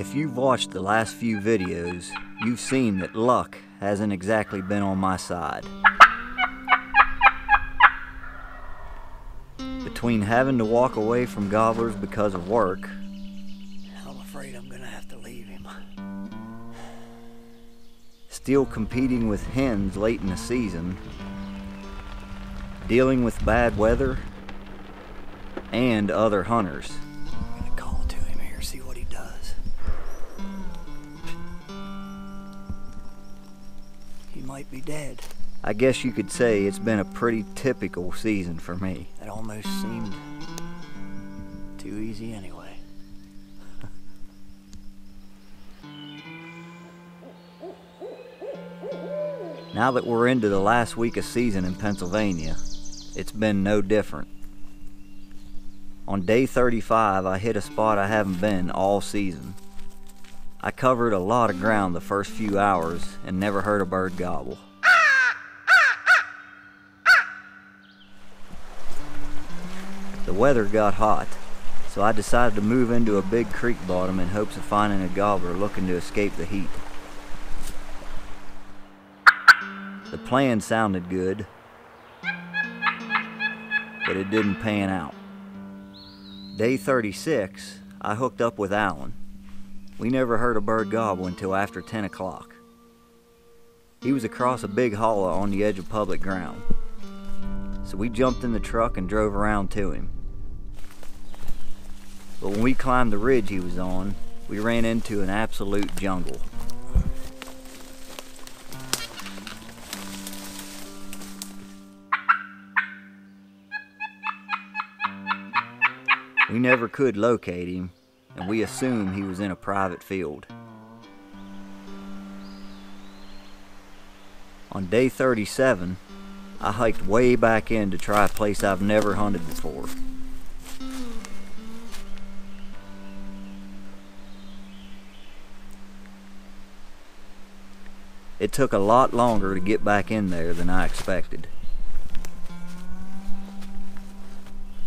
If you've watched the last few videos, you've seen that luck hasn't exactly been on my side. Between having to walk away from gobblers because of work, I'm afraid I'm gonna have to leave him. still competing with hens late in the season, dealing with bad weather, and other hunters. I'm gonna call to him here, see what he does. He might be dead. I guess you could say it's been a pretty typical season for me. That almost seemed too easy anyway. Now that we're into the last week of season in Pennsylvania, it's been no different. On day 35, I hit a spot I haven't been all season. I covered a lot of ground the first few hours and never heard a bird gobble. The weather got hot, so I decided to move into a big creek bottom in hopes of finding a gobbler looking to escape the heat. The plan sounded good, but it didn't pan out. Day 36, I hooked up with Alan. We never heard a bird gobble until after 10 o'clock. He was across a big hollow on the edge of public ground, so we jumped in the truck and drove around to him. But when we climbed the ridge he was on, we ran into an absolute jungle. We never could locate him, and we assumed he was in a private field. On day 37, I hiked way back in to try a place I've never hunted before. It took a lot longer to get back in there than I expected.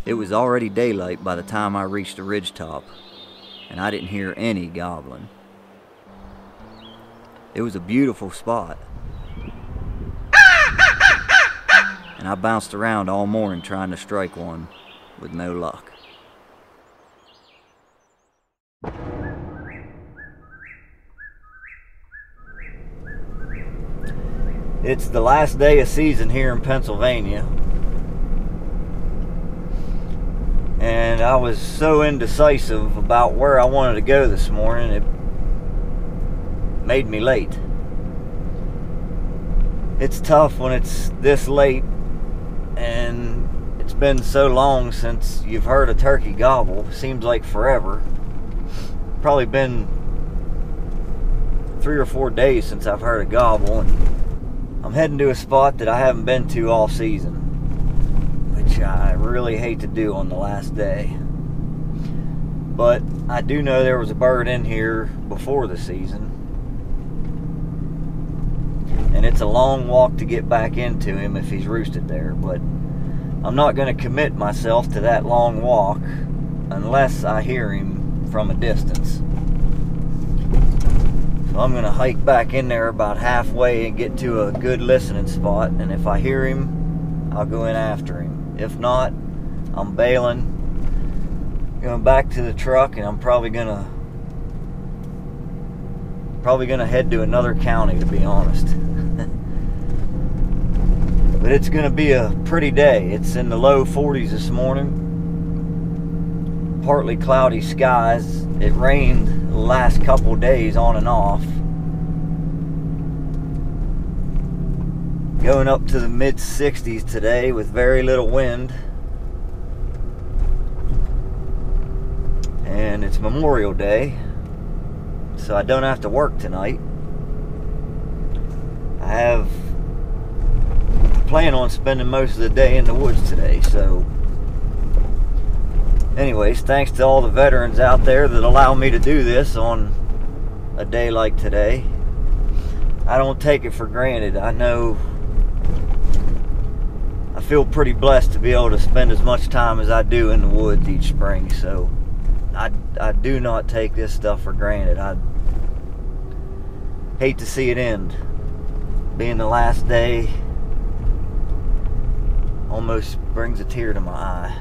It was already daylight by the time I reached the ridgetop, and I didn't hear any gobbling. It was a beautiful spot, and I bounced around all morning trying to strike one with no luck. It's the last day of season here in Pennsylvania, and I was so indecisive about where I wanted to go this morning, it made me late. It's tough when it's this late and it's been so long since you've heard a turkey gobble. Seems like forever. Probably been 3 or 4 days since I've heard a gobble, and I'm heading to a spot that I haven't been to all season, which I really hate to do on the last day. But I do know there was a bird in here before the season, and it's a long walk to get back into him if he's roosted there, but I'm not going to commit myself to that long walk unless I hear him from a distance. So I'm going to hike back in there about halfway and get to a good listening spot, and if I hear him, I'll go in after him. If not, I'm bailing, going back to the truck, and I'm probably gonna head to another county, to be honest. But it's gonna be a pretty day. It's in the low 40s this morning. Partly cloudy skies. It rained the last couple days on and off. Going up to the mid-60s today with very little wind. And it's Memorial Day, so I don't have to work tonight. I plan on spending most of the day in the woods today, so anyways, thanks to all the veterans out there that allow me to do this on a day like today. I don't take it for granted. I feel pretty blessed to be able to spend as much time as I do in the woods each spring, so I do not take this stuff for granted. I hate to see it end. Being the last day almost brings a tear to my eye.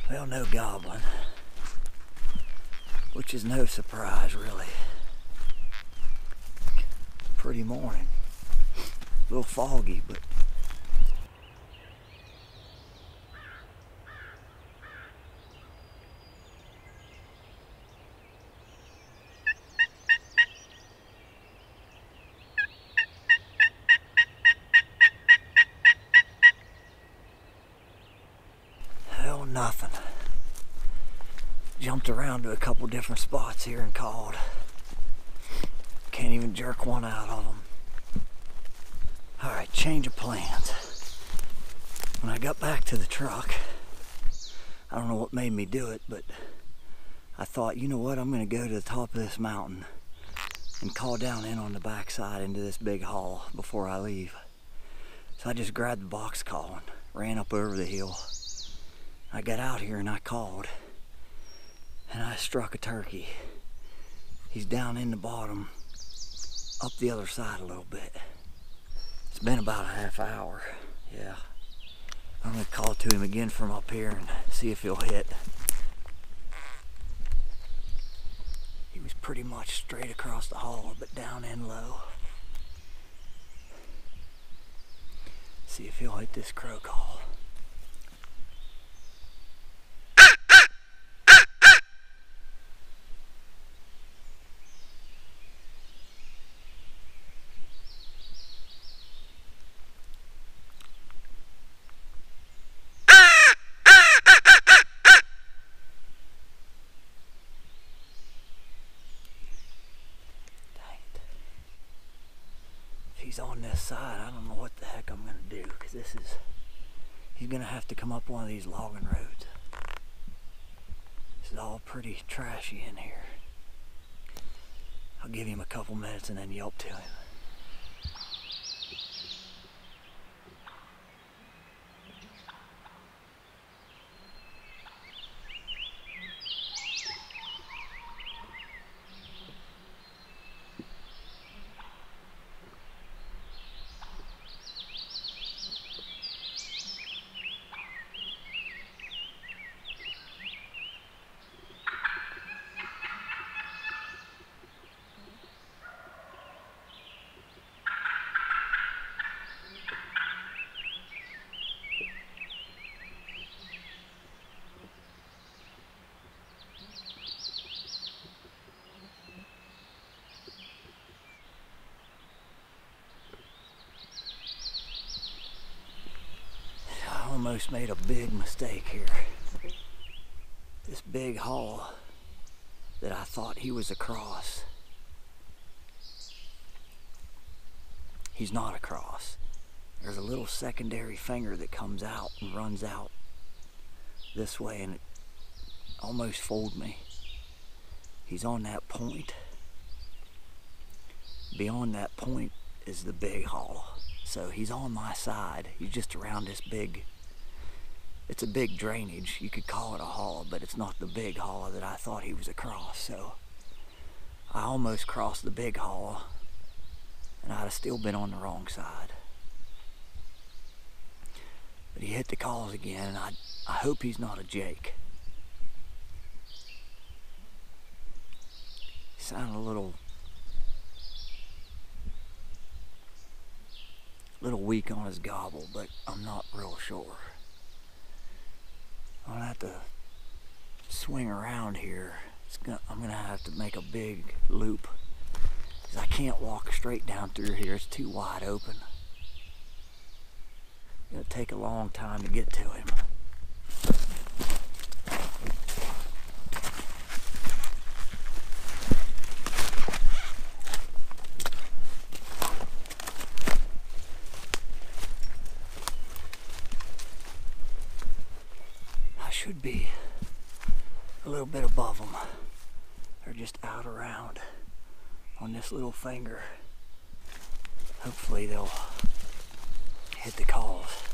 Well, no gobbling, which is no surprise really. Pretty morning, a little foggy, but hell, nothing. Jumped around to a couple different spots here and called. Can't even jerk one out of them. Alright, change of plans. When I got back to the truck, I don't know what made me do it, but I thought, you know what, I'm going to go to the top of this mountain and call down in on the backside into this big hall before I leave. So I just grabbed the box call and ran up over the hill. I got out here and I called. And I struck a turkey. He's down in the bottom, up the other side a little bit. It's been about a half hour, yeah. I'm gonna call to him again from up here and see if he'll hit. He was pretty much straight across the hall, but down in low. See if he'll hit this crow call. He's on this side. I don't know what the heck I'm gonna do, because he's gonna have to come up one of these logging roads. This is all pretty trashy in here. I'll give him a couple minutes and then yelp to him. almost made a big mistake here. This big hollow that I thought he was across, he's not across. There's a little secondary finger that comes out and runs out this way, and it almost fooled me. He's on that point. Beyond that point is the big hollow. So he's on my side. He's just around this big, it's a big drainage. You could call it a hollow, but it's not the big hollow that I thought he was across. So I almost crossed the big hollow, and I'd have still been on the wrong side. But he hit the calls again, and I hope he's not a Jake. He sounded a little weak on his gobble, but I'm not real sure. I'm gonna have to swing around here. I'm gonna have to make a big loop, because I can't walk straight down through here. It's too wide open. It's gonna take a long time to get to him. Should be a little bit above them. They're just out around on this little finger. Hopefully they'll hit the calls.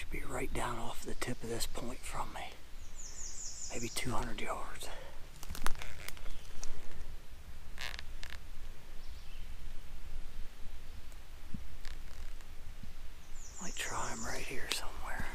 Be right down off the tip of this point from me, maybe 200 yards. Might try him right here somewhere.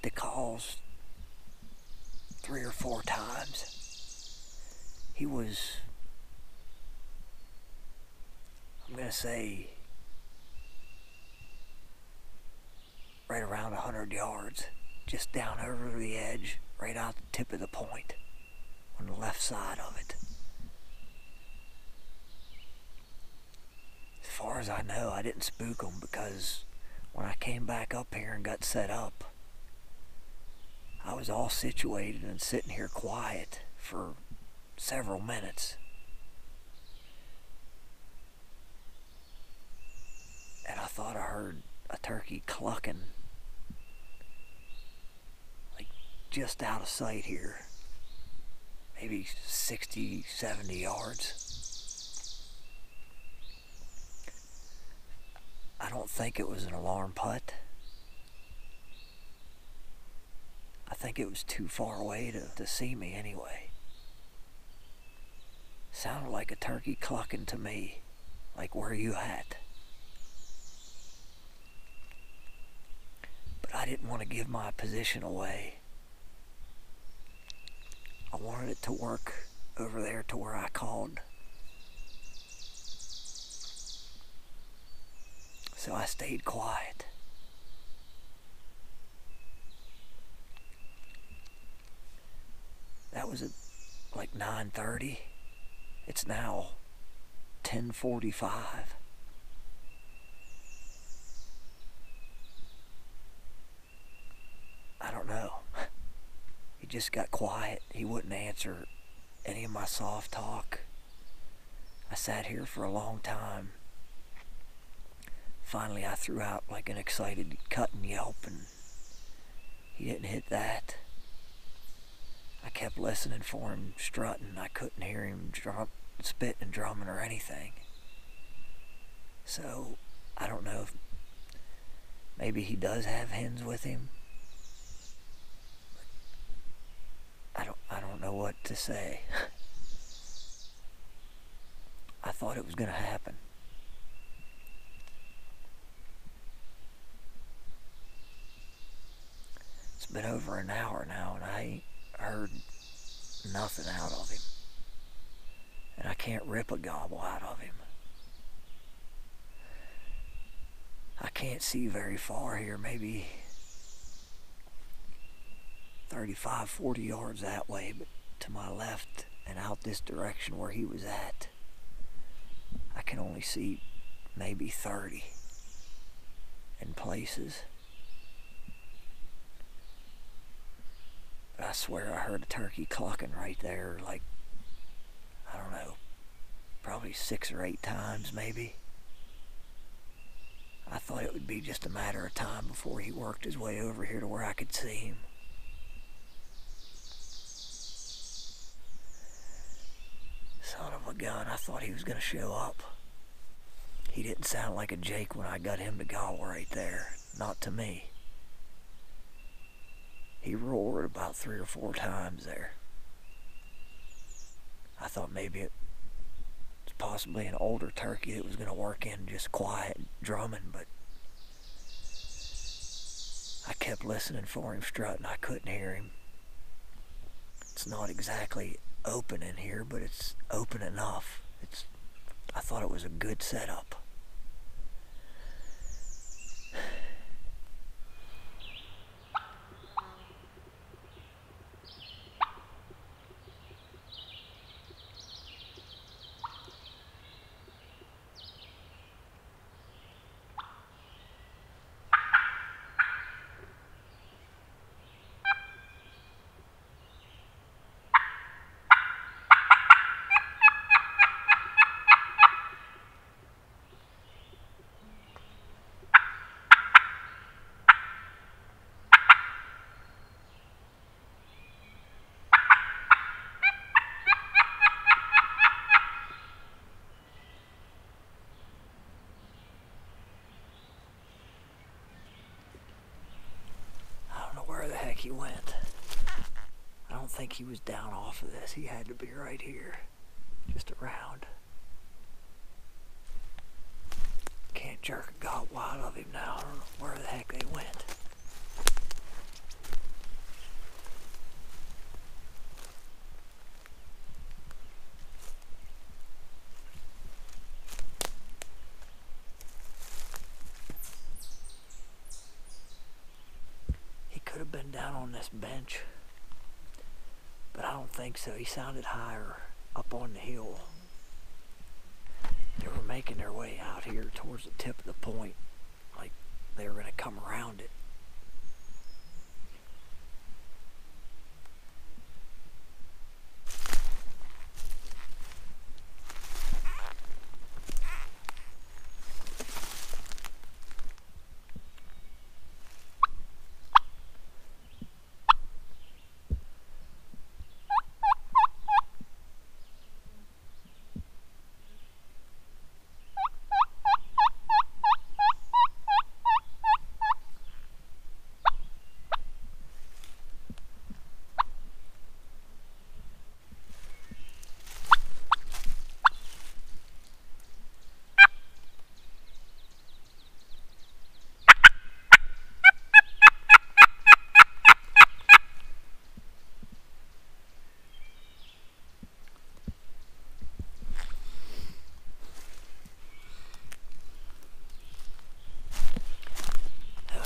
the calls 3 or 4 times. He was, I'm going to say, right around 100 yards, just down over the edge, right out the tip of the point, on the left side of it. As far as I know, I didn't spook him, because when I came back up here and got set up, I was all situated and sitting here quiet for several minutes. And I thought I heard a turkey clucking, like just out of sight here, maybe 60, 70 yards. I don't think it was an alarm putt. I think it was too far away to see me anyway. Sounded like a turkey clucking to me, like, "Where you at?" But I didn't want to give my position away. I wanted it to work over there to where I called. So I stayed quiet. That was at like 9:30. It's now 10:45. I don't know. He just got quiet. He wouldn't answer any of my soft talk. I sat here for a long time. Finally, I threw out like an excited cut and yelp, and he didn't hit that. I kept listening for him strutting. I couldn't hear him spitting and drumming or anything. So, I don't know if maybe he does have hens with him. I don't know what to say. I thought it was going to happen. It's been over an hour now, and I ain't heard nothing out of him. And I can't rip a gobble out of him. I can't see very far here, maybe 35, 40 yards that way, but to my left and out this direction where he was at, I can only see maybe 30 in places. But I swear I heard a turkey clucking right there, like, I don't know, probably 6 or 8 times maybe. I thought it would be just a matter of time before he worked his way over here to where I could see him. Son of a gun, I thought he was going to show up. He didn't sound like a jake when I got him to gobble right there. Not to me. He roared about 3 or 4 times there. I thought maybe it was possibly an older turkey that was going to work in just quiet drumming, but I kept listening for him strutting. I couldn't hear him. It's not exactly open in here, but it's open enough. I thought it was a good setup. Where the heck he went. I don't think he was down off of this. He had to be right here, just around. Can't jerk a gobble out of him now. I don't know where the heck they went. on this bench, but I don't think so. He sounded higher up on the hill. They were making their way out here towards the tip of the point, like they were going to come around it.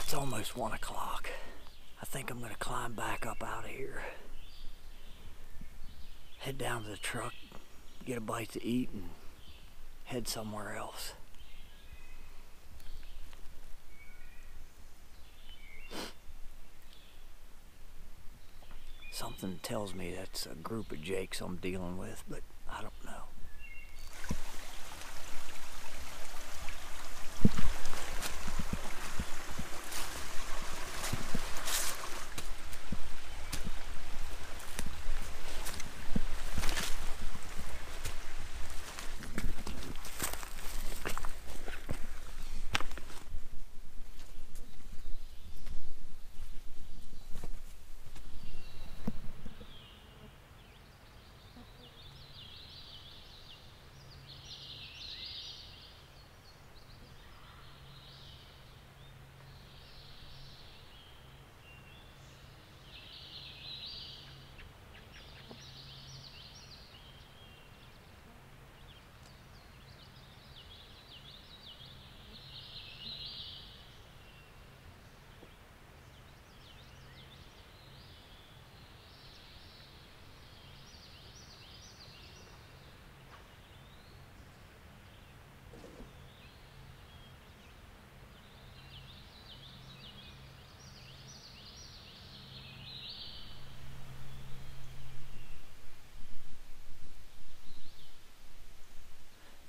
It's almost 1 o'clock. I think I'm going to climb back up out of here. Head down to the truck, get a bite to eat, and head somewhere else. Something tells me that's a group of jakes I'm dealing with, but I don't know.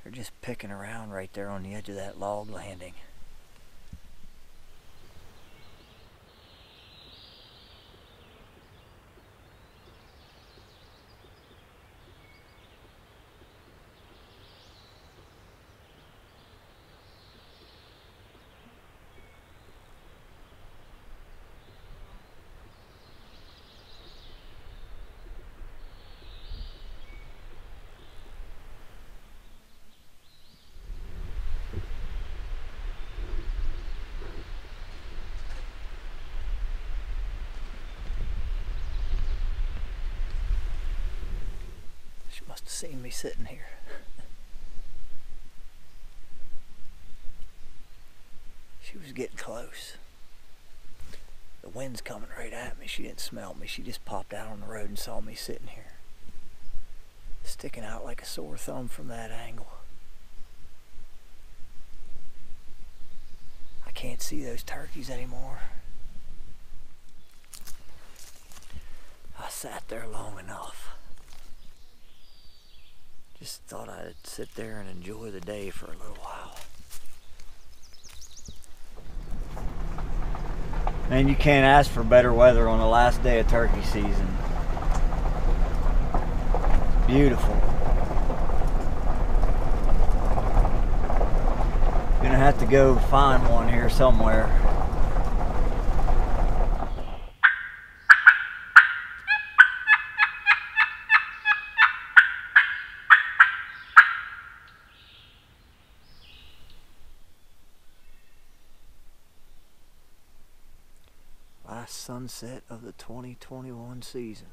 They're just picking around right there on the edge of that log landing. She must have seen me sitting here. She was getting close. The wind's coming right at me. She didn't smell me. She just popped out on the road and saw me sitting here, sticking out like a sore thumb from that angle. I can't see those turkeys anymore. I sat there long enough. Just thought I'd sit there and enjoy the day for a little while. Man, you can't ask for better weather on the last day of turkey season. Beautiful. Gonna have to go find one here somewhere. Last sunset of the 2021 season.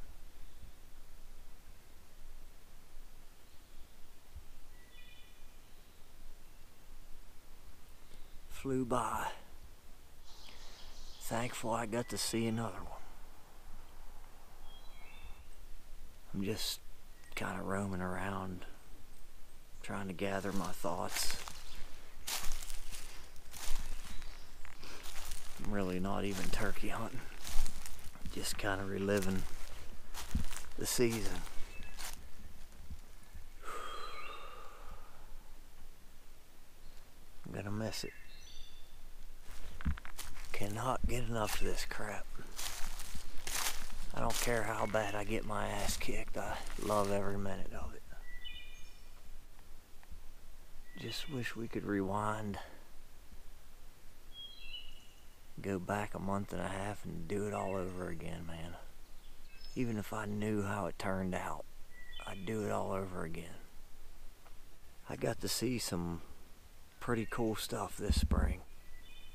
Flew by. Thankful I got to see another one. I'm just kind of roaming around, trying to gather my thoughts. I'm really not even turkey hunting, just kind of reliving the season. I'm gonna miss it. Cannot get enough of this crap. I don't care how bad I get my ass kicked, I love every minute of it. Just wish we could rewind, go back a month and a half and do it all over again, man. Even if I knew how it turned out, I'd do it all over again. I got to see some pretty cool stuff this spring.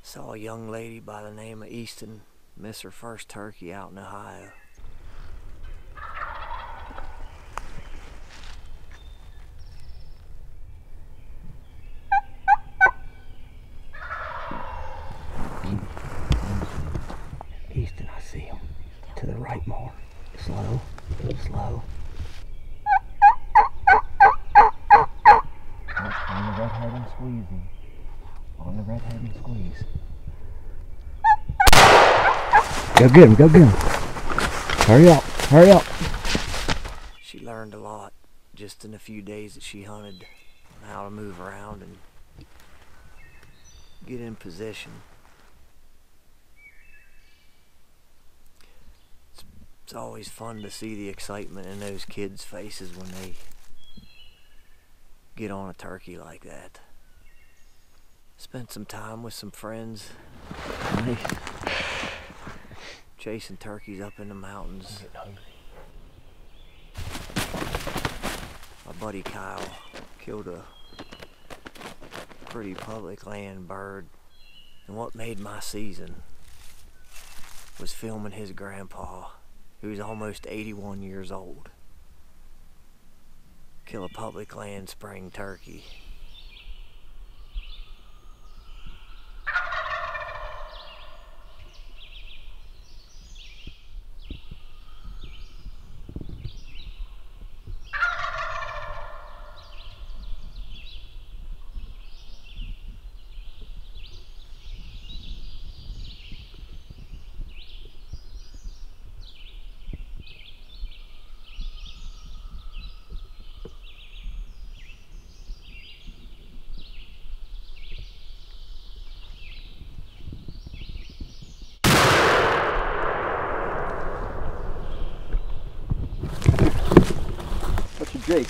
Saw a young lady by the name of Easton miss her first turkey out in Ohio. Easton, I see him. To the right more. Slow, slow. On the redhead and squeezing. On the redhead and squeeze. Go get him, go get him. Hurry up, hurry up. She learned a lot just in a few days that she hunted, on how to move around and get in position. It's always fun to see the excitement in those kids' faces when they get on a turkey like that. Spent some time with some friends, chasing turkeys up in the mountains. My buddy Kyle killed a pretty public land bird, and what made my season was filming his grandpa, who was almost 81 years old, kill a public land spring turkey. Jake.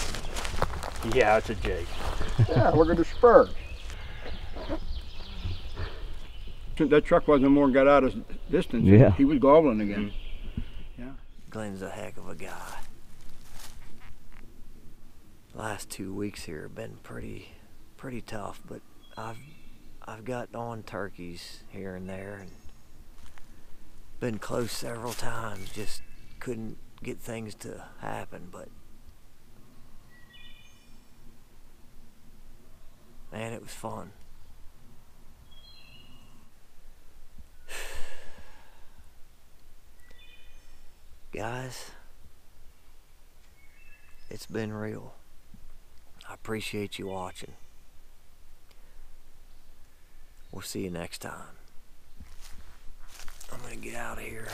Yeah, it's a Jake. Yeah, look at the spurs. Since that truck wasn't more than got out of distance, yeah, he was gobbling again. Yeah. Glenn's a heck of a guy. Last 2 weeks here have been pretty tough, but I've got on turkeys here and there and been close several times, just couldn't get things to happen, but man, it was fun. Guys, it's been real. I appreciate you watching. We'll see you next time. I'm gonna get out of here.